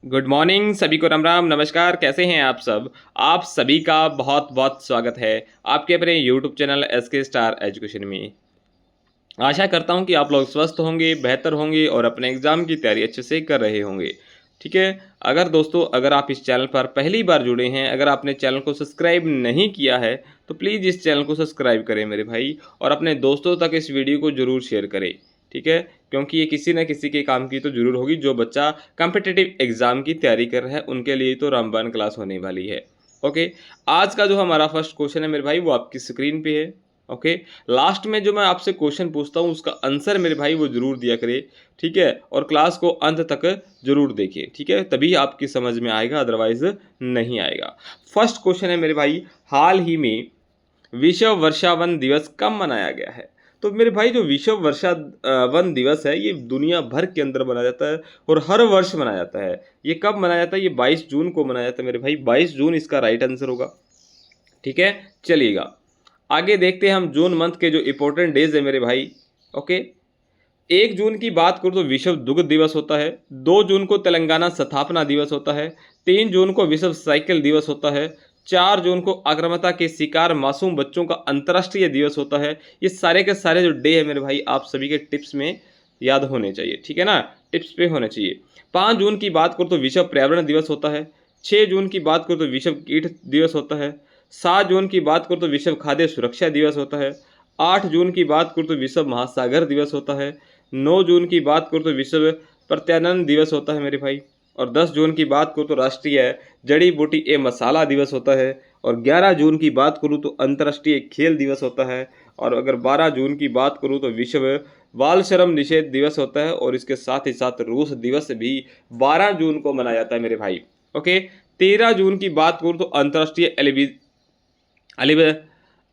Good morning सभी को, राम राम नमस्कार। कैसे हैं आप सब? आप सभी का बहुत बहुत स्वागत है आपके अपने YouTube channel SK star education में। आशा करता हूं कि आप लोग स्वस्थ होंगे, बेहतर होंगे और अपने एग्ज़ाम की तैयारी अच्छे से कर रहे होंगे। ठीक है। अगर दोस्तों, अगर आप इस चैनल पर पहली बार जुड़े हैं, अगर आपने चैनल को सब्सक्राइब नहीं किया है तो प्लीज़ इस चैनल को सब्सक्राइब करें मेरे भाई, और अपने दोस्तों तक इस वीडियो को ज़रूर शेयर करें। ठीक है, क्योंकि ये किसी न किसी के काम की तो ज़रूर होगी। जो बच्चा कॉम्पिटिटिव एग्ज़ाम की तैयारी कर रहा है उनके लिए तो रामबाण क्लास होने वाली है। ओके। आज का जो हमारा फर्स्ट क्वेश्चन है मेरे भाई, वो आपकी स्क्रीन पे है। ओके। लास्ट में जो मैं आपसे क्वेश्चन पूछता हूँ उसका आंसर मेरे भाई वो जरूर दिया करे। ठीक है, और क्लास को अंत तक जरूर देखिए। ठीक है, तभी आपकी समझ में आएगा, अदरवाइज नहीं आएगा। फर्स्ट क्वेश्चन है मेरे भाई, हाल ही में विश्व वर्षा वन दिवस कब मनाया गया है? तो मेरे भाई, जो विश्व वर्षा वन दिवस है ये दुनिया भर के अंदर मनाया जाता है और हर वर्ष मनाया जाता है। ये कब मनाया जाता है? ये 22 जून को मनाया जाता है मेरे भाई। 22 जून इसका राइट आंसर होगा। ठीक है, चलिएगा आगे देखते हैं हम जून मंथ के जो इंपॉर्टेंट डेज है मेरे भाई। ओके। 1 जून की बात करूँ तो विश्व दुग्ध दिवस होता है। 2 जून को तेलंगाना स्थापना दिवस होता है। 3 जून को विश्व साइकिल दिवस होता है। 4 जून को अग्रमता के शिकार मासूम बच्चों का अंतर्राष्ट्रीय दिवस होता है। ये सारे के सारे जो डे है मेरे भाई, आप सभी के टिप्स में याद होने चाहिए। ठीक है ना, टिप्स पे होने चाहिए। 5 जून की बात करूँ तो विश्व पर्यावरण दिवस होता है। 6 जून की बात करूँ तो विश्व कीट दिवस होता है। 7 जून की बात करूँ तो विश्व खाद्य सुरक्षा दिवस होता है। 8 जून की बात करूँ तो विश्व महासागर दिवस होता है। 9 जून की बात करूँ तो विश्व प्रत्यानन दिवस होता है मेरे भाई। और 10 जून की बात करूँ तो राष्ट्रीय जड़ी बूटी ए मसाला दिवस होता है। और 11 जून की बात करूँ तो अंतर्राष्ट्रीय खेल दिवस होता है। और अगर 12 जून की बात करूँ तो विश्व बाल श्रम निषेध दिवस होता है। और इसके साथ ही साथ रूस दिवस भी 12 जून को मनाया जाता है मेरे भाई। ओके। 13 जून की बात करूँ तो अंतर्राष्ट्रीय एलिब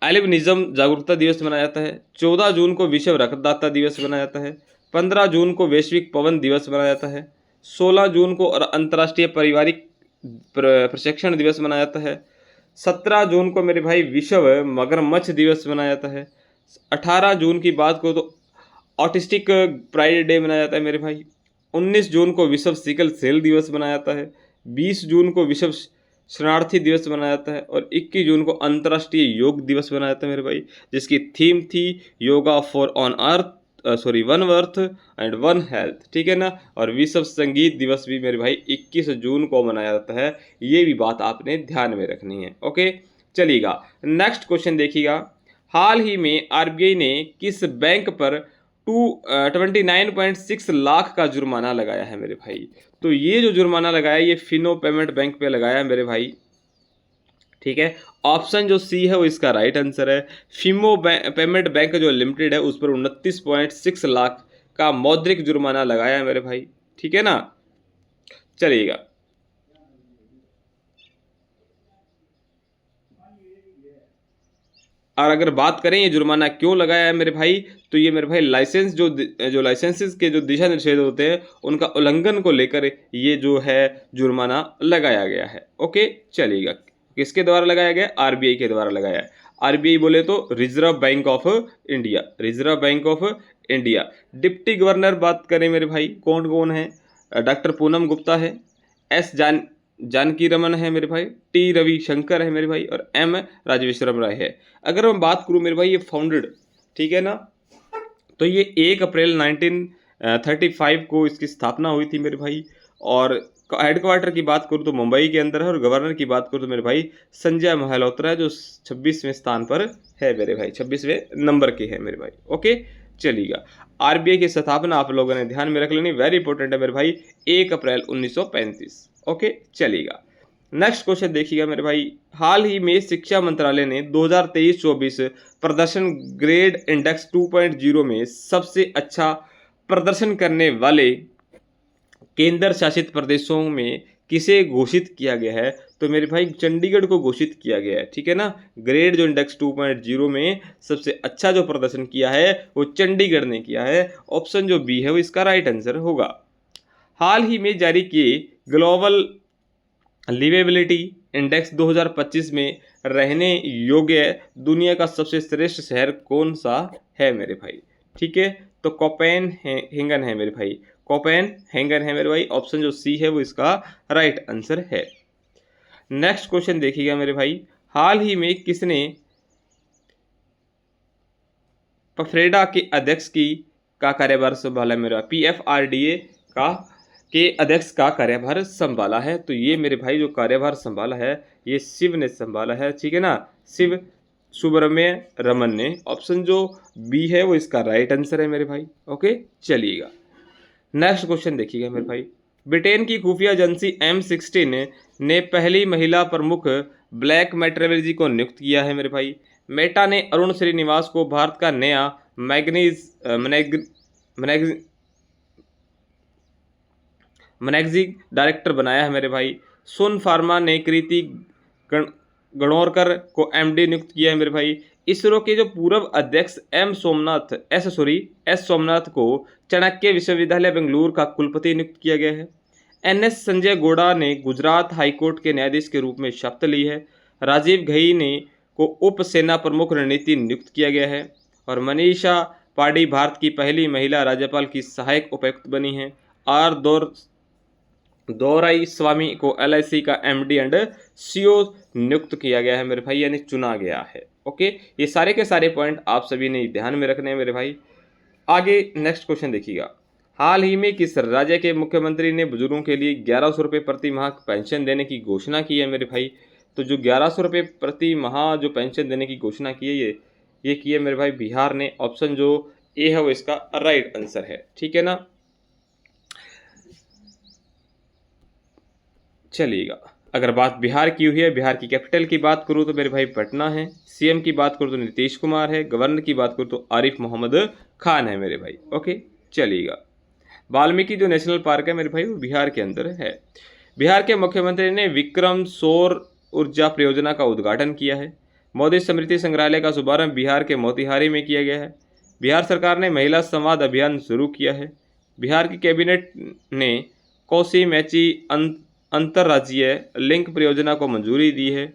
एल्बिनिज्म जागरूकता दिवस मनाया जाता है। 14 जून को विश्व रक्तदाता दिवस मनाया जाता है। 15 जून को वैश्विक पवन दिवस मनाया जाता है। 16 जून को और अंतर्राष्ट्रीय पारिवारिक प्रशिक्षण दिवस मनाया जाता है। 17 जून को मेरे भाई विश्व मगरमच्छ दिवस मनाया जाता है। 18 जून की बात करो तो ऑटिस्टिक प्राइड डे मनाया जाता है मेरे भाई। 19 जून को विश्व सिकल सेल दिवस मनाया जाता है। 20 जून को विश्व शरणार्थी दिवस मनाया जाता है। और 21 जून को अंतर्राष्ट्रीय योग दिवस मनाया जाता है मेरे भाई, जिसकी थीम थी yoga for on earth, sorry one earth and one health. ठीक है ना। और विश्व संगीत दिवस भी मेरे भाई 21 जून को मनाया जाता है। ये भी बात आपने ध्यान में रखनी है। ओके, चलिएगा नेक्स्ट क्वेश्चन देखिएगा। हाल ही में आरबीआई ने किस बैंक पर 29.6 लाख का जुर्माना लगाया है मेरे भाई? तो ये जो जुर्माना लगाया ये फिनो पेमेंट बैंक पे लगाया है मेरे भाई। ठीक है, ऑप्शन जो सी है वो इसका राइट आंसर है। फिमो पेमेंट बैंक जो लिमिटेड है उस पर 29.6 लाख का मौद्रिक जुर्माना लगाया है मेरे भाई। ठीक है ना, चलिएगा और अगर बात करें ये जुर्माना क्यों लगाया है मेरे भाई, तो ये मेरे भाई लाइसेंस जो लाइसेंसेस के जो दिशा निर्देश होते हैं उनका उल्लंघन को लेकर ये जो है जुर्माना लगाया गया है। ओके, चलिएगा किसके द्वारा लगाया गया? आरबीआई के द्वारा लगाया है। आरबीआई बोले तो reserve bank of India, reserve bank of India. Deputy governor बात करें मेरे भाई, कौन कौन है? डॉक्टर पूनम गुप्ता है। एस जानकी रमन है मेरे भाई। टी रविशंकर है मेरे भाई। और एम राजवेश्वरम राय है। अगर मैं बात करूँ मेरे भाई, ये फाउंडेड, ठीक है ना, तो ये 1 अप्रैल 1935 को इसकी स्थापना हुई थी मेरे भाई। और हेडक्वार्टर की बात करूँ तो मुंबई के अंदर है। और गवर्नर की बात करूँ तो मेरे भाई संजय मल्होत्रा है, जो 26वें स्थान पर है मेरे भाई, 26वें नंबर के है मेरे भाई। ओके, चलिएगा आरबीआई की स्थापना आप लोगों ने ध्यान में रख लेनी, वेरी इंपॉर्टेंट है मेरे भाई, 1 अप्रैल 1935। ओके, चलिएगा नेक्स्ट क्वेश्चन देखिएगा मेरे भाई। हाल ही में शिक्षा मंत्रालय ने 2023-24 प्रदर्शन ग्रेड इंडेक्स 2.0 में सबसे अच्छा प्रदर्शन करने वाले केंद्र शासित प्रदेशों में किसे घोषित किया गया है? तो मेरे भाई चंडीगढ़ को घोषित किया गया है। ठीक है ना, ग्रेड जो इंडेक्स 2.0 में सबसे अच्छा जो प्रदर्शन किया है वो चंडीगढ़ ने किया है। ऑप्शन जो बी है वो इसका राइट आंसर होगा। हाल ही में जारी किए ग्लोबल लिवेबिलिटी इंडेक्स 2025 में रहने योग्य दुनिया का सबसे श्रेष्ठ शहर कौन सा है मेरे भाई? ठीक है, तो कोपेन हेगन है मेरे भाई। कोपेनहेगन है मेरे भाई। ऑप्शन जो सी है वो इसका राइट आंसर है। नेक्स्ट क्वेश्चन देखिएगा मेरे भाई, हाल ही में किसने पफरेडा के अध्यक्ष का कार्यभार संभाला मेरा? PFRDA का के अध्यक्ष का कार्यभार संभाला है। तो ये मेरे भाई जो कार्यभार संभाला है ये शिव ने संभाला है, ठीक है ना, शिव सुब्रमण्य रमन ने। ऑप्शन जो बी है वो इसका राइट आंसर है मेरे भाई। ओके, चलिएगा नेक्स्ट क्वेश्चन देखिएगा मेरे भाई, ब्रिटेन की खुफिया एजेंसी M16 ने पहली महिला प्रमुख ब्लैक मेट्रोलॉजी को नियुक्त किया है मेरे भाई। मेटा ने अरुण श्रीनिवास को भारत का नया मैनेजिंग डायरेक्टर बनाया है मेरे भाई। सुन फार्मा ने कृति गणोरकर को MD नियुक्त किया है मेरे भाई। इसरो के जो पूर्व अध्यक्ष एस सोमनाथ को चाणक्य विश्वविद्यालय बेंगलुरु का कुलपति नियुक्त किया गया है। NS संजय गौड़ा ने गुजरात हाईकोर्ट के न्यायाधीश के रूप में शपथ ली है। राजीव घई ने को उप सेना प्रमुख रणनीति नियुक्त किया गया है। और मनीषा पांडे भारत की पहली महिला राज्यपाल की सहायक उपायुक्त बनी है। आर दौराई स्वामी को LIC का MD एंड CO नियुक्त किया गया है मेरे भाई, यानी चुना गया है। ओके, ये सारे के सारे पॉइंट आप सभी ने ध्यान में रखने हैं मेरे भाई। आगे नेक्स्ट क्वेश्चन देखिएगा, हाल ही में किस राज्य के मुख्यमंत्री ने बुजुर्गों के लिए 1100 रुपये प्रति माह पेंशन देने की घोषणा की है मेरे भाई? तो जो 1100 रुपये प्रति माह जो पेंशन देने की घोषणा की है ये की है मेरे भाई बिहार ने। ऑप्शन जो ए है वो इसका राइट आंसर है, ठीक है ना। चलिएगा, अगर बात बिहार की हुई है, बिहार की कैपिटल की बात करूँ तो मेरे भाई पटना है। CM की बात करूँ तो नीतीश कुमार है। गवर्नर की बात करूँ तो आरिफ मोहम्मद खान है मेरे भाई। ओके, चलिएगा, वाल्मीकि जो नेशनल पार्क है मेरे भाई वो बिहार के अंदर है। बिहार के मुख्यमंत्री ने विक्रम सौर ऊर्जा परियोजना का उद्घाटन किया है। मोदी स्मृति संग्रहालय का शुभारंभ बिहार के मोतिहारी में किया गया है। बिहार सरकार ने महिला संवाद अभियान शुरू किया है। बिहार की कैबिनेट ने कोसी मैची अंतर्राज्यीय लिंक परियोजना को मंजूरी दी है।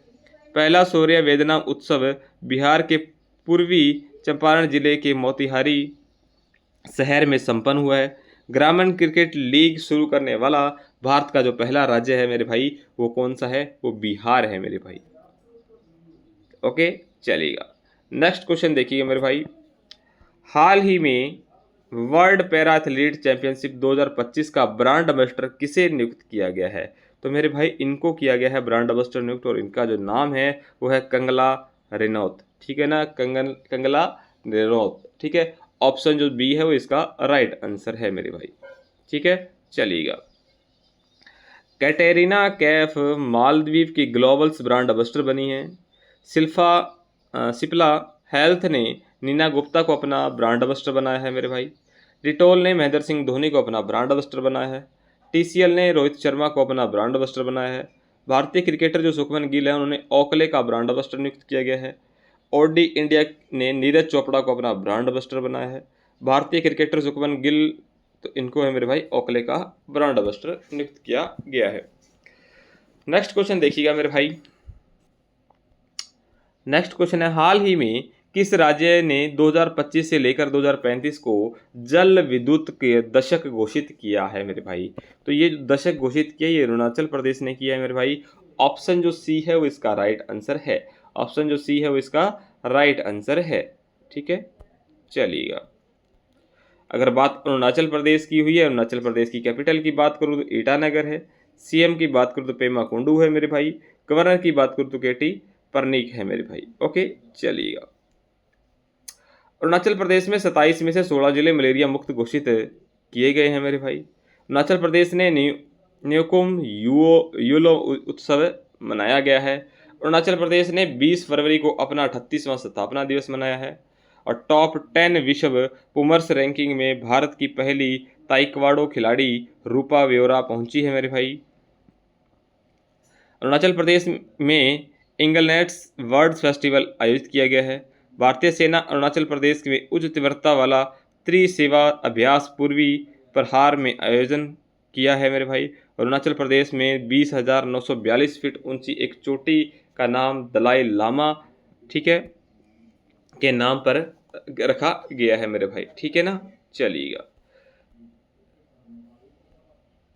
पहला सूर्य वेदना उत्सव बिहार के पूर्वी चंपारण जिले के मोतिहारी शहर में संपन्न हुआ है। ग्रामीण क्रिकेट लीग शुरू करने वाला भारत का जो पहला राज्य है मेरे भाई वो कौन सा है? वो बिहार है मेरे भाई। ओके, चलिएगा, नेक्स्ट क्वेश्चन देखिए मेरे भाई, हाल ही में वर्ल्ड पैरा एथलीट चैंपियनशिप 2025 का ब्रांड एम्बेसडर किसे नियुक्त किया गया है? तो मेरे भाई इनको किया गया है ब्रांड एम्बेसडर नियुक्त, और इनका जो नाम है वो है कंगला रेनौत, ठीक है ना, कंगला रेनौत, ठीक है। ऑप्शन जो बी है वो इसका राइट आंसर है मेरे भाई, ठीक है। चलिएगा, कैटेरिना कैफ मालदीव की ग्लोबल्स ब्रांड एम्बेसडर बनी है। सिप्ला हेल्थ ने नीना गुप्ता को अपना ब्रांड एम्बेसडर बनाया है मेरे भाई। डिटोल ने महेंद्र सिंह धोनी को अपना ब्रांड एम्बेसडर बनाया है। TCL ने रोहित शर्मा को अपना ब्रांड एम्बेसडर बनाया है। भारतीय क्रिकेटर जो शुभमन गिल है उन्होंने ओकले का ब्रांड एम्बेसडर नियुक्त किया गया है। OD इंडिया ने नीरज चोपड़ा को अपना ब्रांड एम्बेसडर बनाया है। भारतीय क्रिकेटर शुभमन गिल, तो इनको है मेरे भाई ओकले का ब्रांड एम्बेसडर नियुक्त किया गया है। नेक्स्ट क्वेश्चन देखिएगा मेरे भाई, नेक्स्ट क्वेश्चन है, हाल ही में किस राज्य ने 2025 से लेकर 2035 को जल विद्युत के दशक घोषित किया है मेरे भाई? तो ये जो दशक घोषित किया ये अरुणाचल प्रदेश ने किया है मेरे भाई। ऑप्शन जो सी है वो इसका राइट आंसर है। ऑप्शन जो सी है वो इसका राइट आंसर है, ठीक है। चलिएगा, अगर बात अरुणाचल प्रदेश की हुई है, अरुणाचल प्रदेश की कैपिटल की बात करूँ तो ईटानगर है। CM की बात करूँ तो पेमा कुंडू है मेरे भाई। गवर्नर की बात करूँ तो KT परनीक है मेरे भाई। ओके, चलिएगा, अरुणाचल प्रदेश में 27 में से 16 जिले मलेरिया मुक्त घोषित किए गए हैं मेरे भाई। अरुणाचल प्रदेश ने न्योकुम यूलो उत्सव मनाया गया है। अरुणाचल प्रदेश ने 20 फरवरी को अपना 38वां स्थापना दिवस मनाया है। और टॉप 10 विश्व पुमर्स रैंकिंग में भारत की पहली ताइक्वाडो खिलाड़ी रूपा वेओरा पहुंची है मेरे भाई। अरुणाचल प्रदेश में इंगलनेट्स वर्ल्ड फेस्टिवल आयोजित किया गया है। भारतीय सेना अरुणाचल प्रदेश में उच्च तीव्रता वाला त्रिसेवा अभ्यास पूर्वी प्रहार में आयोजन किया है मेरे भाई। अरुणाचल प्रदेश में 20,942 फीट ऊंची एक चोटी का नाम दलाई लामा, ठीक है, के नाम पर रखा गया है मेरे भाई, ठीक है ना। चलिएगा,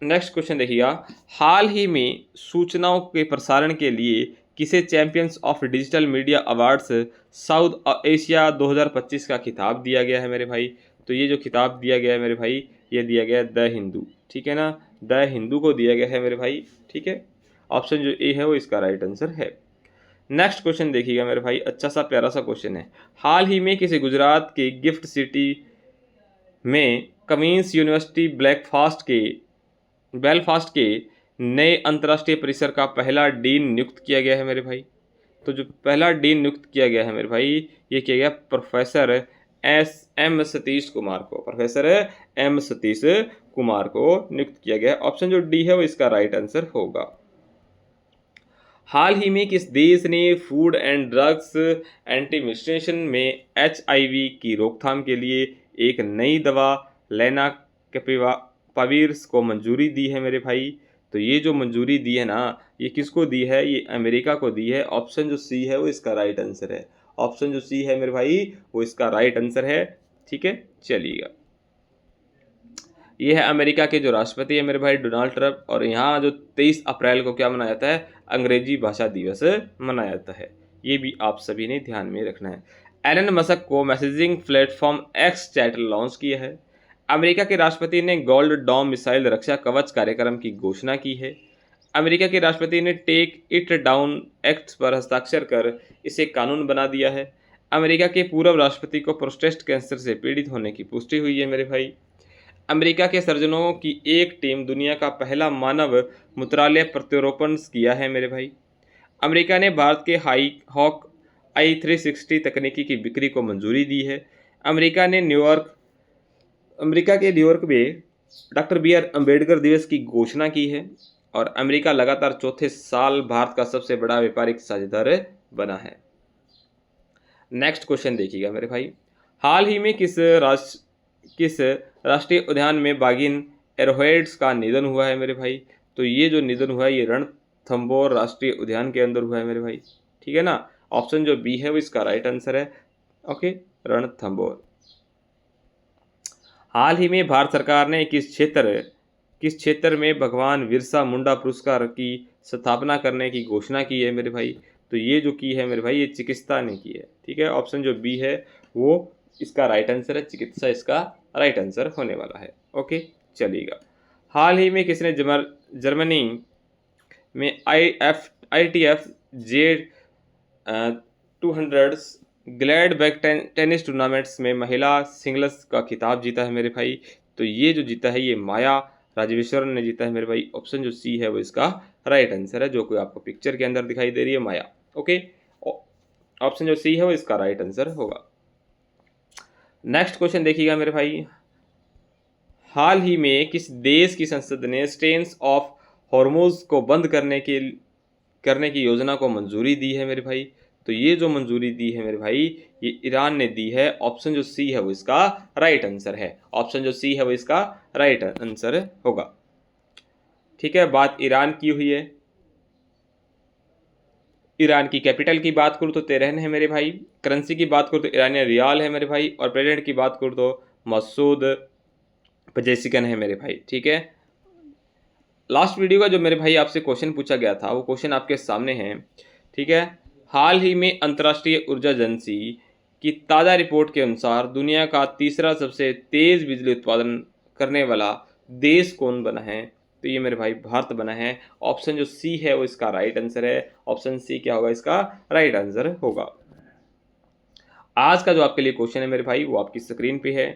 नेक्स्ट क्वेश्चन देखिएगा, हाल ही में सूचनाओं के प्रसारण के लिए किसे champions of digital media awards south Asia 2025 का खिताब दिया गया है मेरे भाई। तो ये जो खिताब दिया गया है मेरे भाई, ये दिया गया है द हिंदू, ठीक है ना, द हिंदू को दिया गया है मेरे भाई, ठीक है। ऑप्शन जो ए है वो इसका राइट आंसर है। नेक्स्ट क्वेश्चन देखिएगा मेरे भाई, अच्छा सा प्यारा सा क्वेश्चन है, हाल ही में किसी गुजरात के गिफ्ट सिटी में कमींस यूनिवर्सिटी बेलफास्ट के नए अंतर्राष्ट्रीय परिसर का पहला डीन नियुक्त किया गया है मेरे भाई। तो जो पहला डीन नियुक्त किया गया है मेरे भाई, ये किया गया प्रोफेसर एम सतीश कुमार को, प्रोफेसर एम सतीश कुमार को नियुक्त किया गया। ऑप्शन जो डी है वो इसका राइट आंसर होगा। हाल ही में किस देश ने फूड एंड ड्रग्स एडमिनिस्ट्रेशन में HIV की रोकथाम के लिए एक नई दवा लेनाकेपिवाविर को मंजूरी दी है मेरे भाई। तो ये जो मंजूरी दी है ना, ये किसको दी है, ये अमेरिका को दी है। ऑप्शन जो सी है वो इसका राइट आंसर है। ऑप्शन जो सी है मेरे भाई वो इसका राइट आंसर है, ठीक है। चलिएगा, ये है अमेरिका के जो राष्ट्रपति है मेरे भाई डोनाल्ड ट्रंप, और यहाँ जो 23 अप्रैल को क्या मनाया जाता है, अंग्रेजी भाषा दिवस मनाया जाता है। ये भी आप सभी ने ध्यान में रखना है। एलन मस्क को messaging platform x chat launch किया है। अमेरिका के राष्ट्रपति ने गोल्ड डॉम मिसाइल रक्षा कवच कार्यक्रम की घोषणा की है। अमेरिका के राष्ट्रपति ने टेक इट डाउन एक्ट पर हस्ताक्षर कर इसे कानून बना दिया है। अमेरिका के पूर्व राष्ट्रपति को प्रोस्टेट कैंसर से पीड़ित होने की पुष्टि हुई है मेरे भाई। अमेरिका के सर्जनों की एक टीम दुनिया का पहला मानव मूत्रालय प्रत्यारोपण किया है मेरे भाई। अमेरिका ने भारत के हॉक i360 तकनीकी की बिक्री को मंजूरी दी है। अमेरिका के न्यूयॉर्क में डॉक्टर BR अम्बेडकर दिवस की घोषणा की है। और अमेरिका लगातार चौथे साल भारत का सबसे बड़ा व्यापारिक साझेदार बना है। नेक्स्ट क्वेश्चन देखिएगा मेरे भाई, हाल ही में किस राष्ट्रीय उद्यान में बाघिन एरोहेड्स का निधन हुआ है मेरे भाई। तो ये जो निधन हुआ है ये रणथंभौर राष्ट्रीय उद्यान के अंदर हुआ है मेरे भाई, ठीक है ना। ऑप्शन जो बी है वो इसका राइट आंसर है, ओके, रणथंभौर। हाल ही में भारत सरकार ने किस क्षेत्र में भगवान बिरसा मुंडा पुरस्कार की स्थापना करने की घोषणा की है मेरे भाई। तो ये जो की है मेरे भाई ये चिकित्सा ने की है, ठीक है। ऑप्शन जो बी है वो इसका राइट आंसर है, चिकित्सा इसका राइट आंसर होने वाला है, ओके। चलिएगा, हाल ही में किसने जर्मनी में ITF Z200 glad back tennis tournaments में महिला सिंगल्स का खिताब जीता है मेरे भाई। तो ये जो जीता है ये माया राजवेश्वरन ने जीता है मेरे भाई। ऑप्शन जो सी है वो इसका राइट आंसर है, जो कि आपको पिक्चर के अंदर दिखाई दे रही है, माया, ओके। ऑप्शन जो सी है वो इसका राइट आंसर होगा। नेक्स्ट क्वेश्चन देखिएगा मेरे भाई, हाल ही में किस देश की संसद ने स्ट्रेन्स ऑफ हॉर्मोज को बंद करने की योजना को मंजूरी दी है मेरे भाई। तो ये जो मंजूरी दी है मेरे भाई ये ईरान ने दी है। ऑप्शन जो सी है वो इसका राइट आंसर है। ऑप्शन जो सी है वो इसका राइट आंसर होगा, ठीक है। बात ईरान की हुई है, ईरान की कैपिटल की बात करूँ तो तेहरान है मेरे भाई। करेंसी की बात करूँ तो ईरानी रियाल है मेरे भाई। और प्रेसिडेंट की बात करूँ तो मसूद पजेशिकिन है मेरे भाई, ठीक है। लास्ट वीडियो का जो मेरे भाई आपसे क्वेश्चन पूछा गया था वो क्वेश्चन आपके सामने है, ठीक है। हाल ही में अंतर्राष्ट्रीय ऊर्जा एजेंसी की ताज़ा रिपोर्ट के अनुसार दुनिया का तीसरा सबसे तेज़ बिजली उत्पादन करने वाला देश कौन बना है। तो ये मेरे भाई भारत बना है। ऑप्शन जो सी है वो इसका राइट आंसर है। ऑप्शन सी क्या होगा, इसका राइट आंसर होगा। आज का जो आपके लिए क्वेश्चन है मेरे भाई वो आपकी स्क्रीन पे है।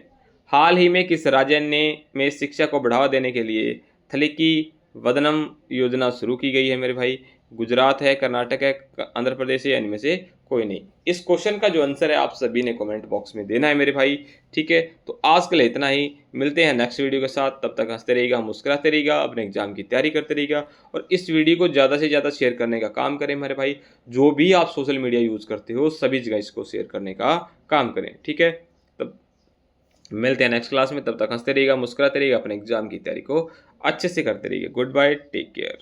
हाल ही में किस राज्य में शिक्षा को बढ़ावा देने के लिए थलिकी वदनम योजना शुरू की गई है मेरे भाई। गुजरात है, कर्नाटक है, आंध्र प्रदेश है, या इनमें से कोई नहीं। इस क्वेश्चन का जो आंसर है आप सभी ने कमेंट बॉक्स में देना है मेरे भाई, ठीक है। तो आज के लिए इतना ही, मिलते हैं नेक्स्ट वीडियो के साथ। तब तक हंसते रहिएगा, मुस्कुराते रहिएगा, अपने एग्जाम की तैयारी करते रहिएगा और इस वीडियो को ज़्यादा से ज़्यादा शेयर करने का काम करें मेरे भाई। जो भी आप सोशल मीडिया यूज़ करते हो सभी जगह इसको शेयर करने का काम करें, ठीक है। तब मिलते हैं नेक्स्ट क्लास में, तब तक हंसते रहिएगा, मुस्कुराते रहिएगा, अपने एग्जाम की तैयारी को अच्छे से करते रहिए। Good bye, take care.